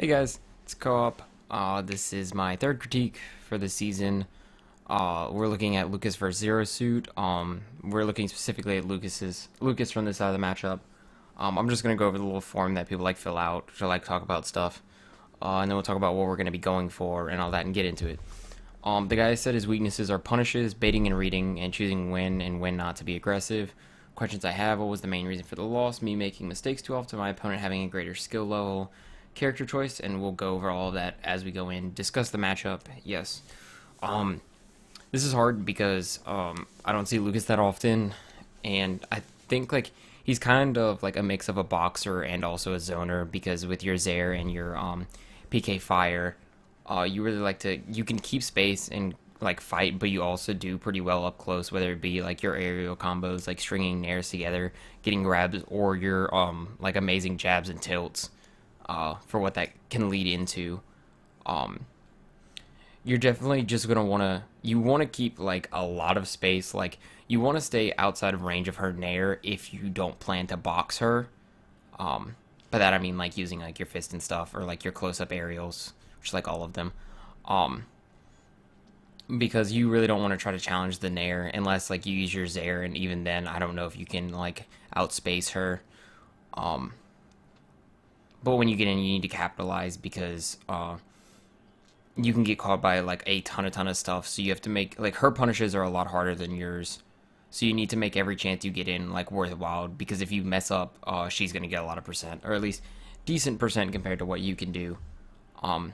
Hey guys, it's Co-op. This is my third critique for the season. We're looking at Lucas versus Zero Suit. We're looking specifically at Lucas from this side of the matchup. I'm just gonna go over the little form that people like fill out to like talk about stuff, and then we'll talk about what we're gonna be going for and all that, and get into it. The guy said his weaknesses are punishes, baiting and reading, and choosing when and when not to be aggressive. Questions I have: what was the main reason for the loss? Me making mistakes too often, my opponent having a greater skill level, character choice, and we'll go over all of that as we go in. Discuss the matchup. Yes. Um, this is hard because I don't see Lucas that often, and I think like he's kind of like a mix of a boxer and also a zoner because with your Zaire and your PK Fire, you really like to you can keep space and like fight, but you also do pretty well up close, whether it be like your aerial combos, like stringing nairs together, getting grabs, or your like amazing jabs and tilts. For what that can lead into. Um, you're definitely just gonna wanna keep like a lot of space. Like you want to stay outside of range of her nair if you don't plan to box her. By that I mean like using like your fist and stuff, or like your close up aerials, which like all of them. Um, because you really don't want to try to challenge the nair unless like you use your Zaire, and even then I don't know if you can like outspace her. Um, but when you get in, you need to capitalize because you can get caught by like a ton of stuff. So you have to make like her punishes are a lot harder than yours. So you need to make every chance you get in like worthwhile, because if you mess up, she's gonna get a lot of percent, or at least decent percent compared to what you can do. Um,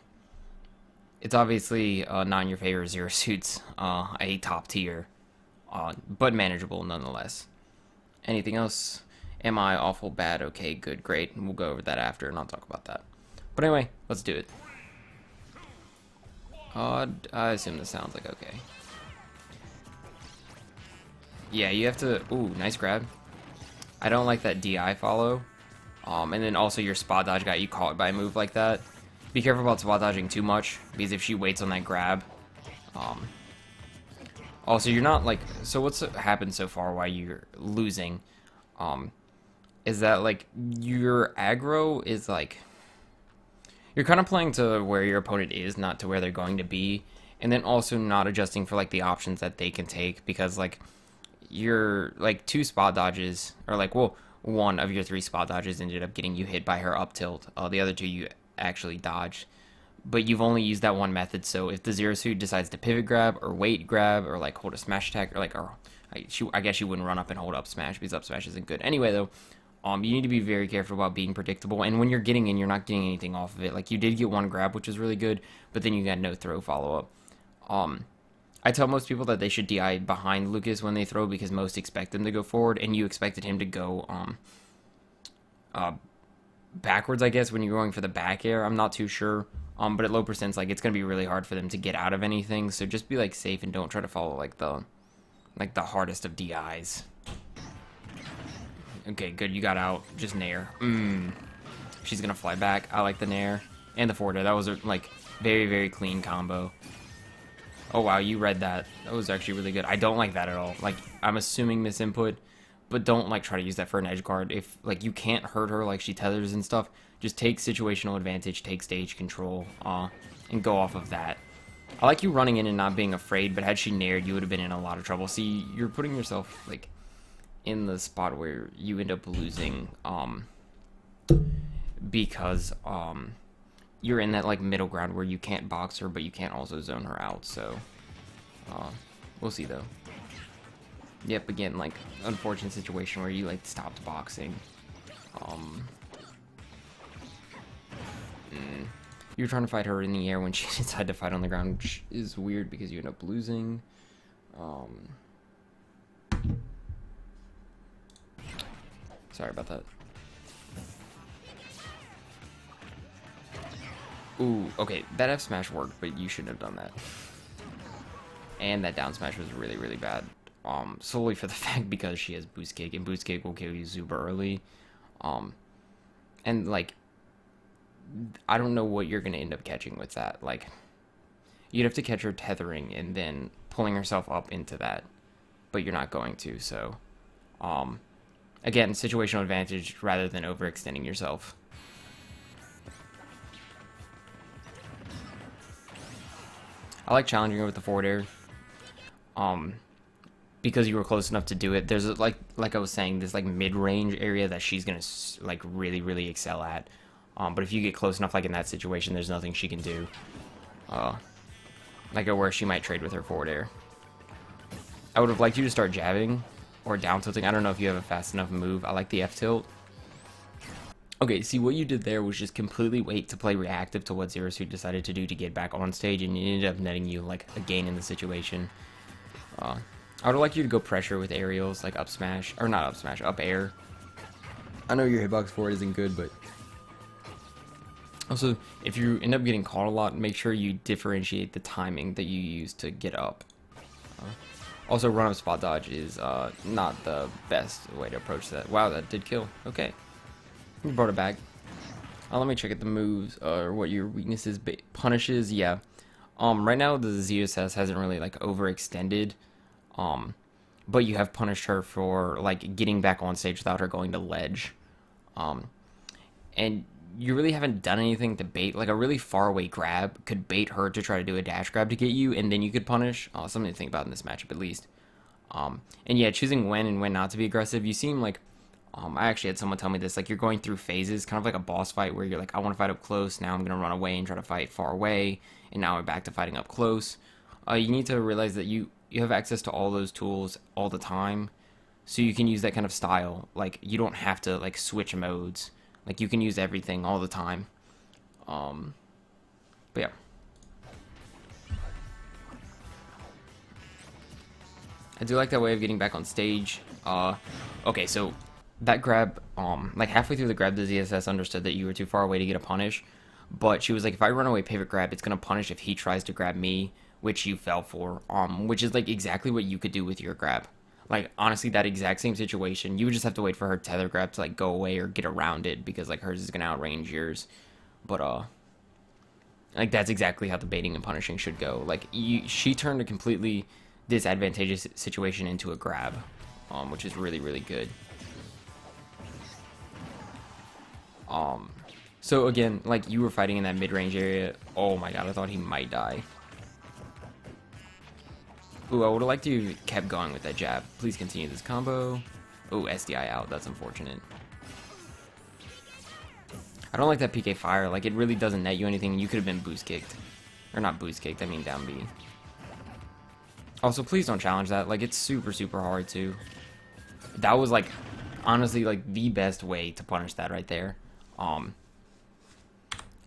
it's obviously not in your favor. Zero suits a top tier, but manageable nonetheless. Anything else? Am I awful bad? Okay, good, great. We'll go over that after, and I'll talk about that. But anyway, let's do it. I assume this sounds like okay. Yeah, you have to. Ooh, nice grab. I don't like that DI follow. And then also your spot dodge got you caught by a move like that. Be careful about spot dodging too much, because if she waits on that grab. Um, also, you're not like. So what's happened so far while you're losing? Is that like your aggro is like you're kind of playing to where your opponent is, not to where they're going to be, and then also not adjusting for like the options that they can take, because like your like two spot dodges, or like well, one of your three spot dodges ended up getting you hit by her up tilt. The other two you actually dodged, but you've only used that one method. So if the Zero Suit decides to pivot grab or wait grab or like hold a smash attack, or like I guess she wouldn't run up and hold up smash, because up smash isn't good anyway though. You need to be very careful about being predictable, and when you're getting in, you're not getting anything off of it. Like you did get one grab, which is really good, but then you got no throw follow up. I tell most people that they should DI behind Lucas when they throw, because most expect them to go forward, and you expected him to go uh, backwards, I guess, when you're going for the back air. I'm not too sure. But at low percents, like it's gonna be really hard for them to get out of anything. So just be like safe and don't try to follow like the hardest of DIs. Okay, good. You got out. Just nair. She's gonna fly back. I like the nair and the forward air. That was a like very clean combo. Oh wow, you read that. That was actually really good. I don't like that at all. Like I'm assuming misinput, but don't like try to use that for an edge guard. If like you can't hurt her, like she tethers and stuff, just take situational advantage, take stage control, and go off of that. I like you running in and not being afraid, but had she naired, you would have been in a lot of trouble. See, you're putting yourself like in the spot where you end up losing, because you're in that like middle ground where you can't box her, but you can't also zone her out. So we'll see though. Yep, again, like unfortunate situation where you like stopped boxing. You're trying to fight her in the air when she decided to fight on the ground, which is weird because you end up losing. Sorry about that. Ooh, okay, that F smash worked, but you shouldn't have done that. And that down smash was really bad. Solely for the fact because she has boost kick, and boost kick will kill you super early. And like, I don't know what you're gonna end up catching with that. Like, you'd have to catch her tethering and then pulling herself up into that, but you're not going to. So, again, situational advantage rather than overextending yourself. I like challenging her with the forward air. Because you were close enough to do it. There's like I was saying, this like mid-range area that she's gonna like really excel at. But if you get close enough, like in that situation, there's nothing she can do. Like where she might trade with her forward air. I would have liked you to start jabbing or down tilting. I don't know if you have a fast enough move. I like the F tilt. Okay, see what you did there was just completely wait to play reactive to what Zero Suit decided to do to get back on stage, and it ended up netting you like a gain in the situation. I would like you to go pressure with aerials, like up smash, or not up smash, up air. I know your hitbox for it isn't good, but also if you end up getting caught a lot, make sure you differentiate the timing that you use to get up. Also, run up spot dodge is not the best way to approach that. Wow, that did kill. Okay, you brought it back. Let me check at the moves or what your weaknesses punishes. Yeah, right now the ZSS hasn't really like overextended. But you have punished her for like getting back on stage without her going to ledge. And you really haven't done anything to bait. Like a really far away grab could bait her to try to do a dash grab to get you, and then you could punish. Something to think about in this matchup at least. And yeah, choosing when and when not to be aggressive. You seem like, I actually had someone tell me this, like you're going through phases, kind of like a boss fight where you're like, I want to fight up close, now I'm going to run away and try to fight far away, and now I'm back to fighting up close. You need to realize that you have access to all those tools all the time, so you can use that kind of style. Like you don't have to like switch modes. Like you can use everything all the time. But yeah. I do like that way of getting back on stage. Okay, so that grab, like halfway through the grab, the ZSS understood that you were too far away to get a punish, but she was like, if I run away pivot grab, it's gonna punish if he tries to grab me, which you fell for, which is like exactly what you could do with your grab. Like honestly, that exact same situation, you would just have to wait for her tether grab to like go away or get around it, because like hers is gonna outrange yours. But like that's exactly how the baiting and punishing should go. Like she turned a completely disadvantageous situation into a grab, which is really good. So again, like you were fighting in that mid-range area. Oh my god, I thought he might die. Ooh, I would have liked to have kept going with that jab. Please continue this combo. Ooh, SDI out. That's unfortunate. I don't like that PK fire. Like, it really doesn't net you anything. You could have been boost kicked. Or not boost kicked, I mean down B. Also, please don't challenge that. Like, it's super hard to. That was, like, honestly, like, the best way to punish that right there. I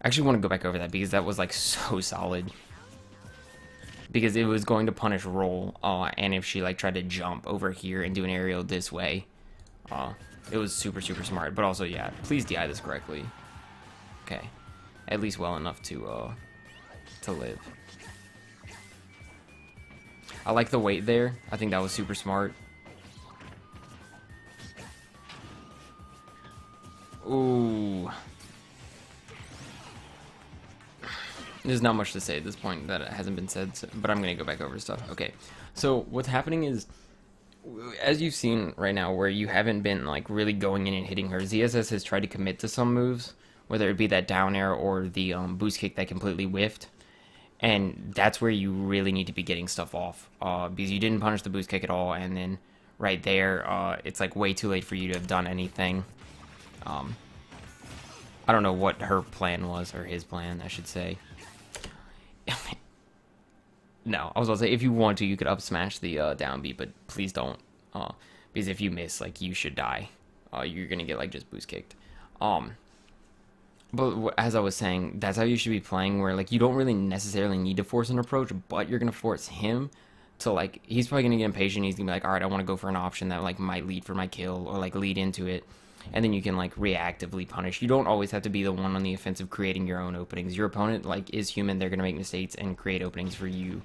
actually want to go back over that because that was, like, so solid. Because it was going to punish roll, and if she like tried to jump over here and do an aerial this way, it was super smart. But also, yeah, please DI this correctly. Okay, at least well enough to live. I like the weight there. I think that was super smart. Ooh. There's not much to say at this point that hasn't been said, but I'm going to go back over stuff. Okay, so what's happening is, as you've seen right now, where you haven't been like really going in and hitting her, ZSS has tried to commit to some moves, whether it be that down air or the boost kick that completely whiffed, and that's where you really need to be getting stuff off, because you didn't punish the boost kick at all, and then right there, it's like way too late for you to have done anything. I don't know what her plan was, or his plan, I should say. No, I was about to say, if you want to, you could up smash the down B, but please don't, because if you miss, like, you should die. You're gonna get like just boost kicked. But as I was saying, that's how you should be playing, where like you don't really necessarily need to force an approach, but you're gonna force him to, like, he's probably gonna get impatient. He's gonna be like, all right, I want to go for an option that like might lead for my kill or like lead into it, and then you can like reactively punish. You don't always have to be the one on the offensive creating your own openings. Your opponent like is human. They're gonna make mistakes and create openings for you.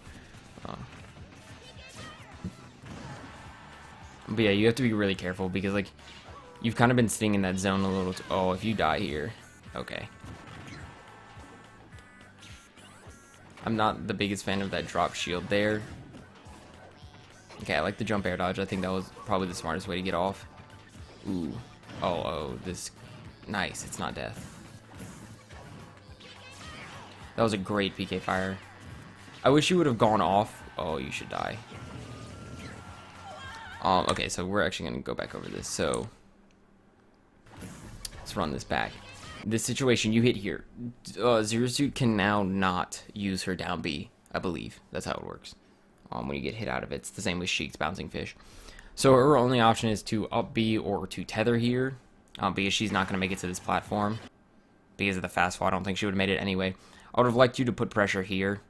But yeah, you have to be really careful, because like you've kind of been sitting in that zone a little. Oh, if you die here, okay. I'm not the biggest fan of that drop shield there. Okay, I like the jump air dodge. I think that was probably the smartest way to get off. Ooh. Oh, this. Nice, it's not death. That was a great PK fire. I wish you would have gone off. Oh, you should die. Okay, so we're actually going to go back over this. So let's run this back. This situation, you hit here. Zero Suit can now not use her down B, I believe. That's how it works. When you get hit out of it. It's the same with Sheik's bouncing fish. So her only option is to up B or to tether here, because she's not going to make it to this platform. Because of the fast fall, I don't think she would have made it anyway. I would have liked you to put pressure here,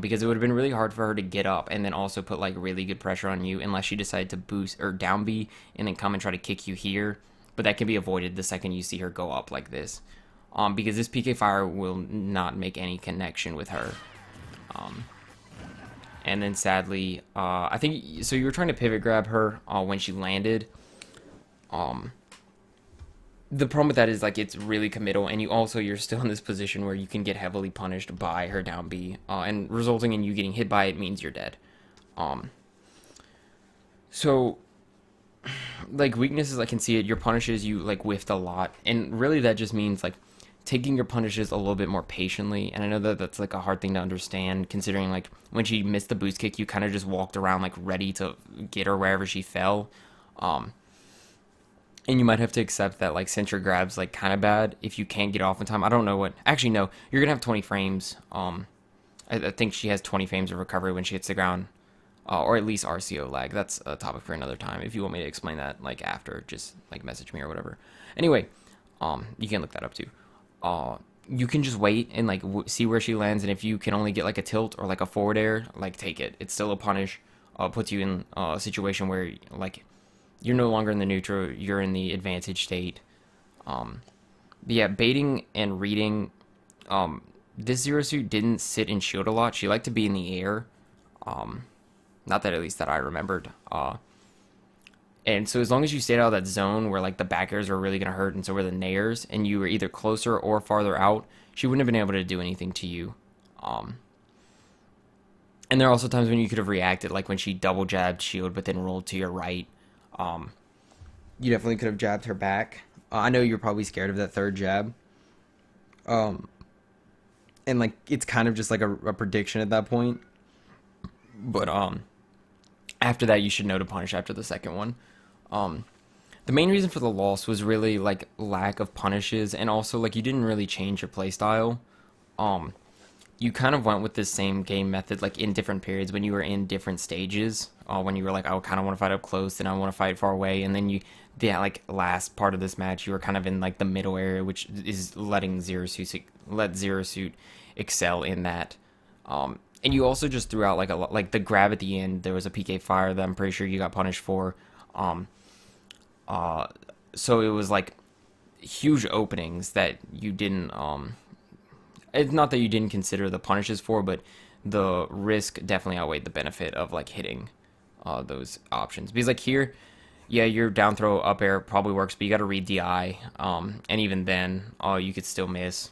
because it would have been really hard for her to get up and then also put like really good pressure on you unless she decided to boost or down B and then come and try to kick you here. But that can be avoided the second you see her go up like this, because this PK fire will not make any connection with her. And then sadly, I think, so you were trying to pivot grab her when she landed. The problem with that is like it's really committal, and you're still in this position where you can get heavily punished by her down B, and resulting in you getting hit by it means you're dead. So like weaknesses, I can see it. Your punishes, you like whiffed a lot, and really that just means like taking your punishes a little bit more patiently. And I know that that's like a hard thing to understand, considering like when she missed the boost kick, you kind of just walked around like ready to get her wherever she fell. And you might have to accept that, like, since your grab's, like, kind of bad, if you can't get off in time. I don't know what... Actually, no. You're going to have 20 frames. I think she has 20 frames of recovery when she hits the ground. Or at least RCO lag. That's a topic for another time. If you want me to explain that, like, after, just, like, message me or whatever. Anyway, you can look that up, too. You can just wait and, like, see where she lands. And if you can only get, like, a tilt or, like, a forward air, like, take it. It's still a punish. Puts you in a situation where, like... You're no longer in the neutral, you're in the advantage state. But yeah, baiting and reading, this Zero Suit didn't sit and shield a lot. She liked to be in the air. Not that at least that I remembered. And so as long as you stayed out of that zone where like the back airs were really going to hurt and so were the nairs, and you were either closer or farther out, she wouldn't have been able to do anything to you. And there are also times when you could have reacted, like when she double jabbed shield but then rolled to your right. You definitely could have jabbed her back. I know you're probably scared of that third jab. And like it's kind of just like a prediction at that point. But after that, you should know to punish after the second one. The main reason for the loss was really like lack of punishes, and also like you didn't really change your playstyle. You kind of went with the same game method like in different periods when you were in different stages. When you were like, I kind of want to fight up close, then I want to fight far away, and then like last part of this match, you were kind of in like the middle area, which is letting Zero Suit excel in that. And you also just threw out like a lot, like the grab at the end. There was a PK fire that I'm pretty sure you got punished for. So it was like huge openings that you didn't. It's not that you didn't consider the punishes for, but the risk definitely outweighed the benefit of like hitting those options. Because like here, yeah, your down throw up air probably works, but you got to read DI, and even then, you could still miss.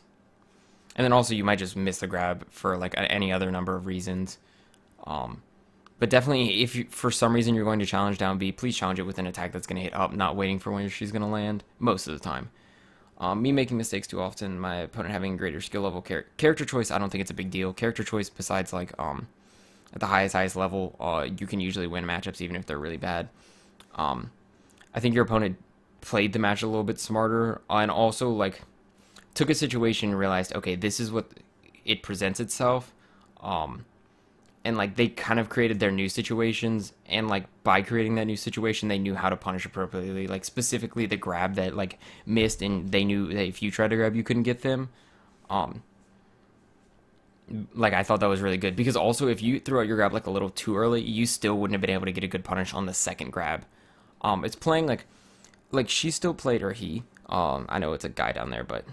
And then also you might just miss the grab for like any other number of reasons. But definitely, if you, for some reason you're going to challenge down B, please challenge it with an attack that's going to hit up, not waiting for when she's going to land most of the time. Me making mistakes too often, my opponent having greater skill level. Character choice, I don't think it's a big deal. Character choice, besides like at the highest level, you can usually win matchups even if they're really bad. I think your opponent played the match a little bit smarter, and also like took a situation and realized, okay, this is what it presents itself. And like they kind of created their new situations, and like by creating that new situation, they knew how to punish appropriately. Like specifically the grab that like missed, and they knew that if you tried to grab, you couldn't get them. Like I thought that was really good, because also if you threw out your grab like a little too early, you still wouldn't have been able to get a good punish on the second grab. It's playing like she still played, or he. I know it's a guy down there, but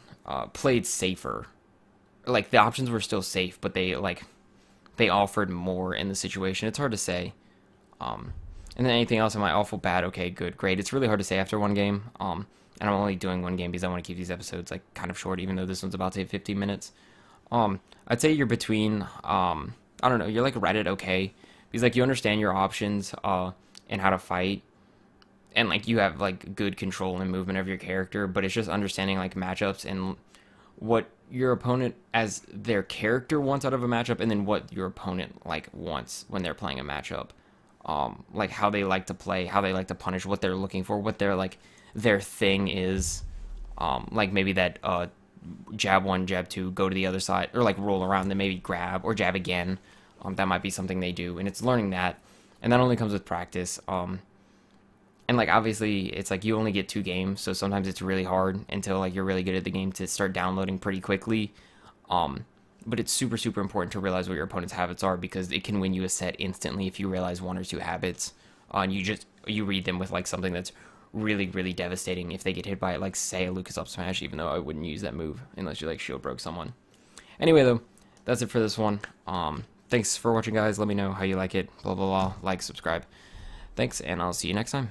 played safer. Like the options were still safe, but they offered more in the situation. It's hard to say. And then anything else, am I awful bad? Okay, good, great. It's really hard to say after one game. And I'm only doing one game because I want to keep these episodes like kind of short, even though this one's about to hit 15 minutes. I'd say you're between, I don't know, you're like right at okay. Because like you understand your options and how to fight. And like you have like good control and movement of your character, but it's just understanding like matchups and what your opponent as their character wants out of a matchup, and then what your opponent like wants when they're playing a matchup. Like how they like to play, how they like to punish, what they're looking for, what their like their thing is. Like maybe that jab one, jab two, go to the other side, or like roll around, then maybe grab or jab again. That might be something they do, and it's learning that, and that only comes with practice. And like obviously it's like you only get 2 games, so sometimes it's really hard until like you're really good at the game to start downloading pretty quickly. But it's super super important to realize what your opponent's habits are, because it can win you a set instantly if you realize 1 or 2 habits. And you read them with like something that's really really devastating if they get hit by it, like say a Lucas up smash, even though I wouldn't use that move unless you like shield broke someone. Anyway though, that's it for this one. Thanks for watching guys, let me know how you like it, blah blah blah, like, subscribe. Thanks, and I'll see you next time.